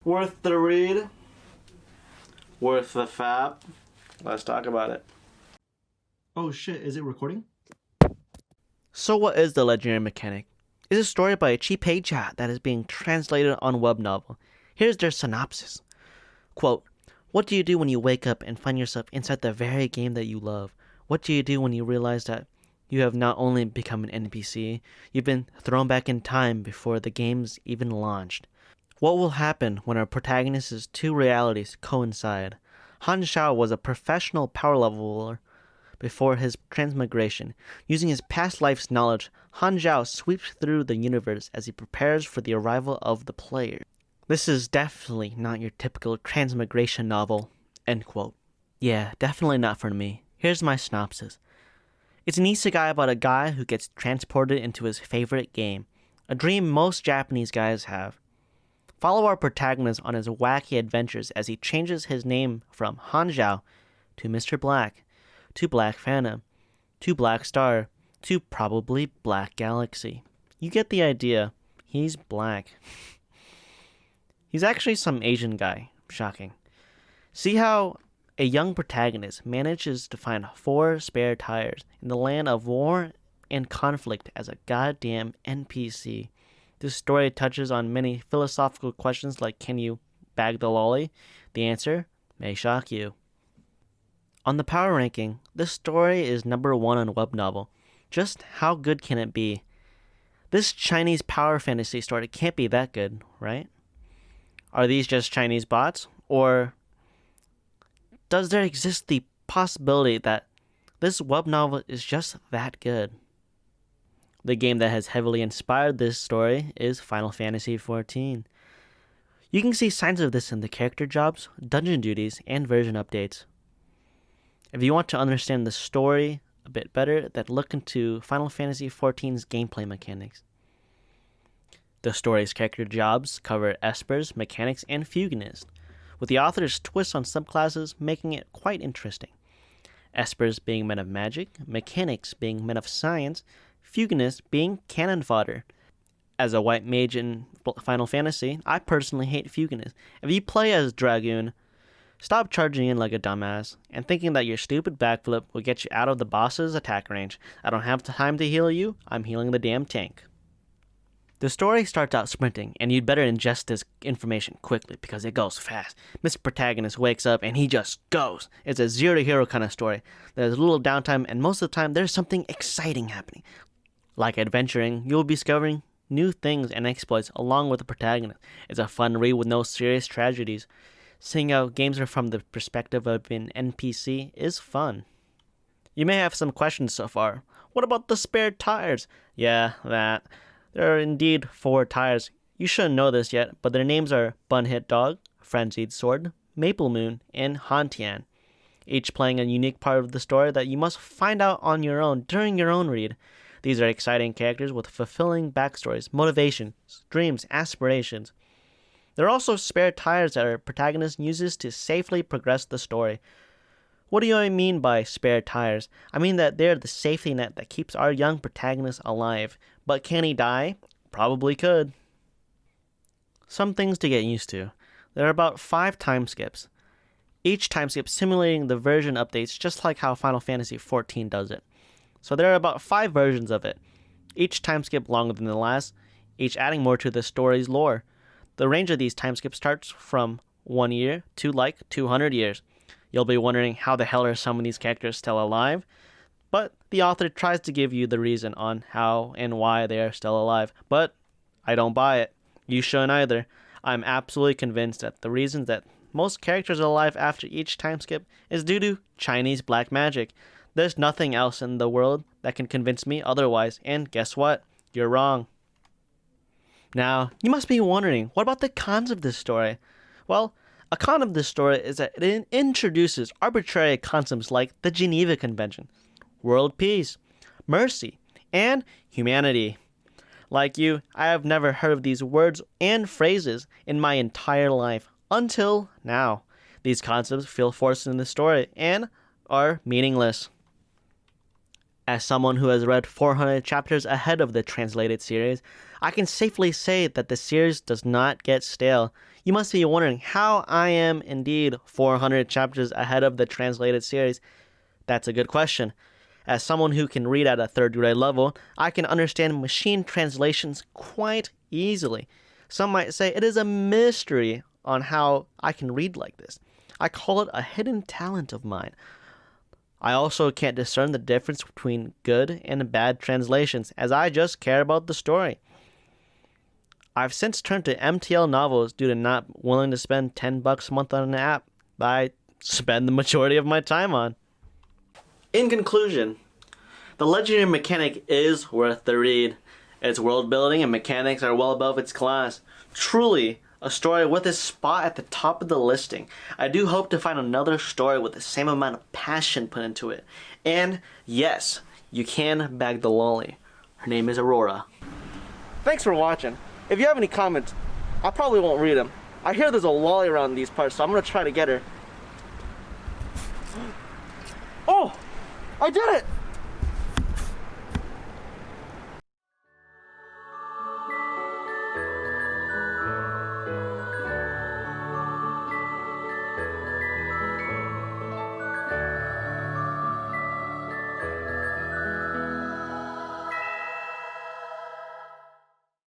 Worth the read? Worth the fap? Let's talk about it. Oh shit, is it recording? So what is The Legendary Mechanic? It's a story by a Chipei Cha that is being translated on web novel. Here's their synopsis. Quote, what do you do when you wake up and find yourself inside the very game that you love? What do you do when you realize that you have not only become an NPC, you've been thrown back in time before the game's even launched? What will happen when our protagonist's two realities coincide? Han Xiao was a professional power leveler before his transmigration. Using his past life's knowledge, Han Zhao sweeps through the universe as he prepares for the arrival of the player. This is definitely not your typical transmigration novel, end quote. Yeah, definitely not for me. Here's my synopsis. It's an isekai about a guy who gets transported into his favorite game, a dream most Japanese guys have. Follow our protagonist on his wacky adventures as he changes his name from Han Zhao to Mr. Black, to Black Phantom, to Black Star, to probably Black Galaxy. You get the idea. He's black. He's actually some Asian guy. Shocking. See how a young protagonist manages to find 4 spare tires in the land of war and conflict as a goddamn NPC. This story touches on many philosophical questions like, can you bag the lolly? The answer may shock you. On the power ranking, this story is number 1 on web novel. Just how good can it be? This Chinese power fantasy story can't be that good, right? Are these just Chinese bots? Or does there exist the possibility that this web novel is just that good? The game that has heavily inspired this story is Final Fantasy XIV. You can see signs of this in the character jobs, dungeon duties, and version updates. If you want to understand the story a bit better, then look into Final Fantasy XIV's gameplay mechanics. The story's character jobs cover espers, mechanics, and fugonists, with the author's twist on subclasses making it quite interesting. Espers being men of magic, mechanics being men of science, fugonists being cannon fodder. As a white mage in Final Fantasy, I personally hate fugonists. If you play as Dragoon, stop charging in like a dumbass and thinking that your stupid backflip will get you out of the boss's attack range. I don't have time to heal you, I'm healing the damn tank. The story starts out sprinting, and you'd better ingest this information quickly because it goes fast. Mr. Protagonist wakes up and he just goes. It's a zero-to-hero kind of story. There's a little downtime, and most of the time there's something exciting happening. Like adventuring, you'll be discovering new things and exploits along with the protagonist. It's a fun read with no serious tragedies. Seeing how games are from the perspective of an NPC is fun. You may have some questions so far. What about the spare tires? Yeah, that. There are indeed 4 tires. You shouldn't know this yet, but their names are Bun-Hit Dog, Frenzied Sword, Maple Moon, and Hantian, each playing a unique part of the story that you must find out on your own during your own read. These are exciting characters with fulfilling backstories, motivations, dreams, aspirations. There are also spare tires that our protagonist uses to safely progress the story. What do I mean by spare tires? I mean that they're the safety net that keeps our young protagonist alive. But can he die? Probably could. Some things to get used to. There are about 5 time skips. Each time skip simulating the version updates just like how Final Fantasy XIV does it. So there are about 5 versions of it. Each time skip longer than the last, each adding more to the story's lore. The range of these time skips starts from 1 year to like 200 years. You'll be wondering how the hell are some of these characters still alive? But the author tries to give you the reason on how and why they are still alive. But I don't buy it. You shouldn't either. I'm absolutely convinced that the reason that most characters are alive after each time skip is due to Chinese black magic. There's nothing else in the world that can convince me otherwise. And guess what? You're wrong. Now, you must be wondering, what about the cons of this story? Well, a con of this story is that it introduces arbitrary concepts like the Geneva Convention, world peace, mercy, and humanity. Like you, I have never heard of these words and phrases in my entire life until now. These concepts feel forced in the story and are meaningless. As someone who has read 400 chapters ahead of the translated series, I can safely say that the series does not get stale. You must be wondering how I am indeed 400 chapters ahead of the translated series. That's a good question. As someone who can read at a third grade level, I can understand machine translations quite easily. Some might say it is a mystery on how I can read like this. I call it a hidden talent of mine. I also can't discern the difference between good and bad translations, as I just care about the story. I've since turned to MTL novels due to not willing to spend $10 a month on an app that I spend the majority of my time on. In conclusion, The Legendary Mechanic is worth the read. Its world building and mechanics are well above its class. Truly, a story with a spot at the top of the listing. I do hope to find another story with the same amount of passion put into it. And yes, you can bag the lolly. Her name is Aurora. Thanks for watching. If you have any comments, I probably won't read them. I hear there's a lolly around these parts, so I'm gonna try to get her. Oh! I did it!